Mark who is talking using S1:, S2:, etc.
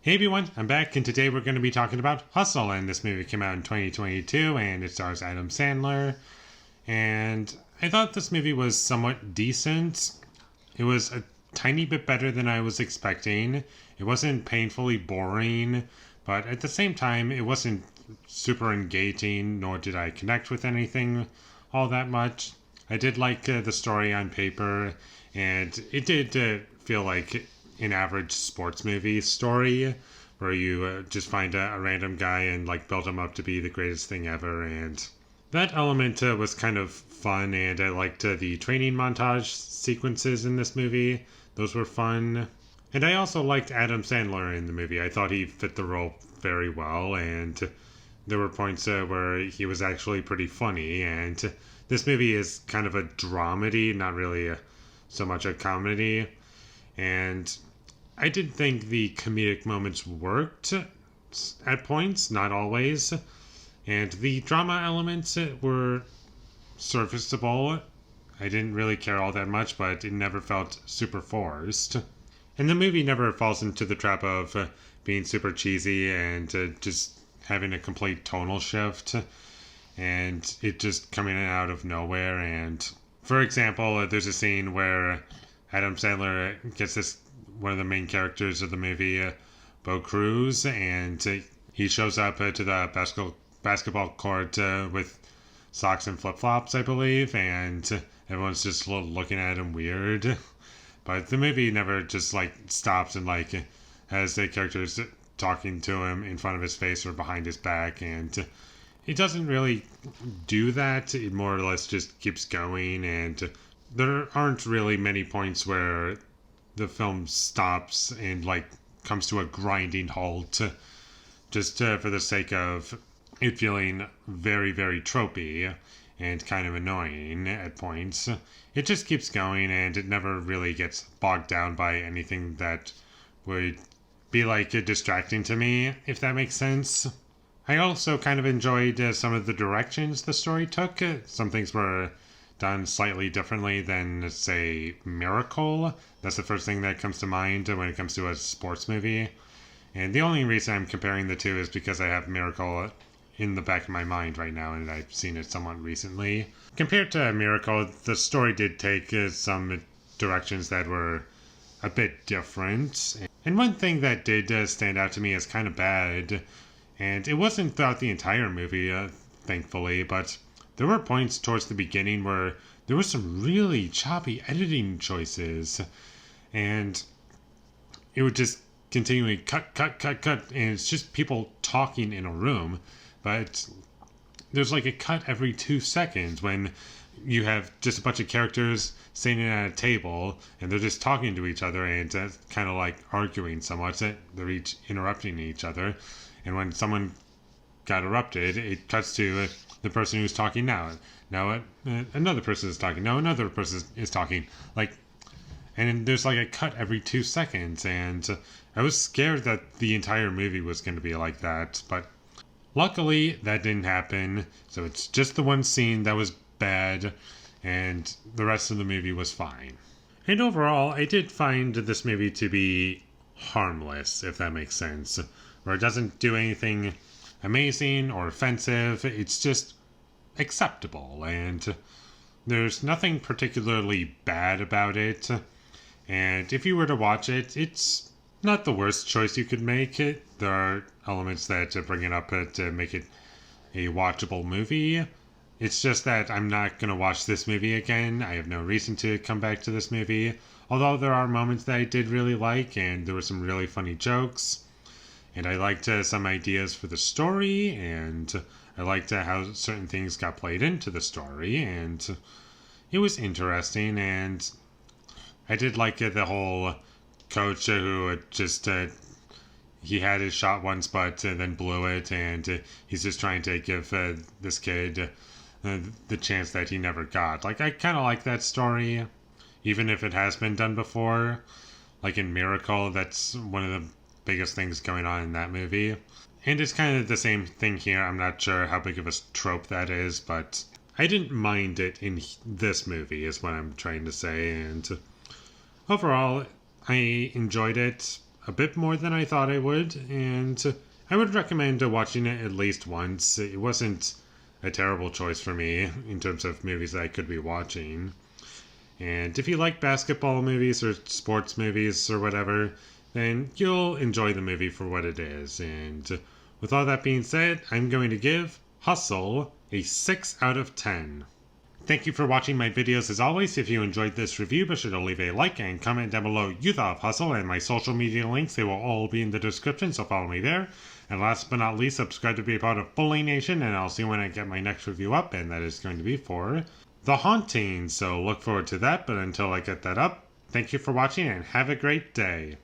S1: Hey everyone, I'm back, and today we're going to be talking about Hustle. And this movie came out in 2022, and it stars Adam Sandler. And I thought this movie was somewhat decent. It was a tiny bit better than I was expecting. It wasn't painfully boring, but at the same time, it wasn't super engaging, nor did I connect with anything all that much. I did like the story on paper, and it did feel like an average sports movie story where you just find a random guy and like build him up to be the greatest thing ever. And that element was kind of fun, and I liked the training montage sequences in this movie. Those were fun. And I also liked Adam Sandler in the movie. I thought he fit the role very well, and there were points where he was actually pretty funny. And this movie is kind of a dramedy, not really so much a comedy. And I did think the comedic moments worked at points, not always. And the drama elements were serviceable. I didn't really care all that much, but it never felt super forced. And the movie never falls into the trap of being super cheesy and just having a complete tonal shift and it just coming out of nowhere. And for example, there's a scene where Adam Sandler gets this one of the main characters of the movie, Bo Cruz, and he shows up to the basketball court with socks and flip-flops, I believe, and everyone's just looking at him weird. But the movie never just like stops and like has the characters talking to him in front of his face or behind his back, and it doesn't really do that. It more or less just keeps going, and there aren't really many points where the film stops and like comes to a grinding halt just for the sake of it feeling very, very tropey and kind of annoying at points. It just keeps going, and it never really gets bogged down by anything that would be like distracting to me, if that makes sense. I also kind of enjoyed some of the directions the story took. Some things were done slightly differently than, say, Miracle. That's the first thing that comes to mind when it comes to a sports movie. And the only reason I'm comparing the two is because I have Miracle in the back of my mind right now, and I've seen it somewhat recently. Compared to Miracle, the story did take some directions that were a bit different. And one thing that did stand out to me as kind of bad, and it wasn't throughout the entire movie, thankfully, but there were points towards the beginning where there were some really choppy editing choices, and it would just continually cut, and it's just people talking in a room, but there's like a cut every 2 seconds when you have just a bunch of characters sitting at a table, and they're just talking to each other and kind of like arguing somewhat. They're each interrupting each other, and when someone got interrupted, it cuts to the person who's talking now. Now another person is talking. Now another person is talking. And there's like a cut every 2 seconds, and I was scared that the entire movie was going to be like that, but luckily that didn't happen. So it's just the one scene that was bad, and the rest of the movie was fine. And overall, I did find this movie to be harmless, if that makes sense, where it doesn't do anything amazing or offensive. It's just acceptable, and there's nothing particularly bad about it. And if you were to watch it, it's not the worst choice you could make. There are elements that bring it up to make it a watchable movie. It's just that I'm not going to watch this movie again. I have no reason to come back to this movie. Although there are moments that I did really like, and there were some really funny jokes. And I liked some ideas for the story, and I liked how certain things got played into the story, and it was interesting. And I did like the whole coach who just he had his shot once but then blew it, and he's just trying to give this kid the chance that he never got. Like, I kind of like that story, even if it has been done before. Like in Miracle, that's one of the biggest things going on in that movie. And it's kind of the same thing here. I'm not sure how big of a trope that is, but I didn't mind it in this movie, is what I'm trying to say. And overall, I enjoyed it. a bit more than I thought I would, and I would recommend watching it at least once. It wasn't a terrible choice for me in terms of movies that I could be watching. And if you like basketball movies or sports movies or whatever, then you'll enjoy the movie for what it is. And with all that being said, I'm going to give Hustle a 6 out of 10. Thank you for watching my videos as always. If you enjoyed this review, be sure to leave a like and comment down below you thought of Hustle, and my social media links, they will all be in the description, so follow me there. And last but not least, subscribe to be a part of Foley Nation, and I'll see you when I get my next review up, and that is going to be for The Haunting. So look forward to that, but until I get that up, thank you for watching and have a great day.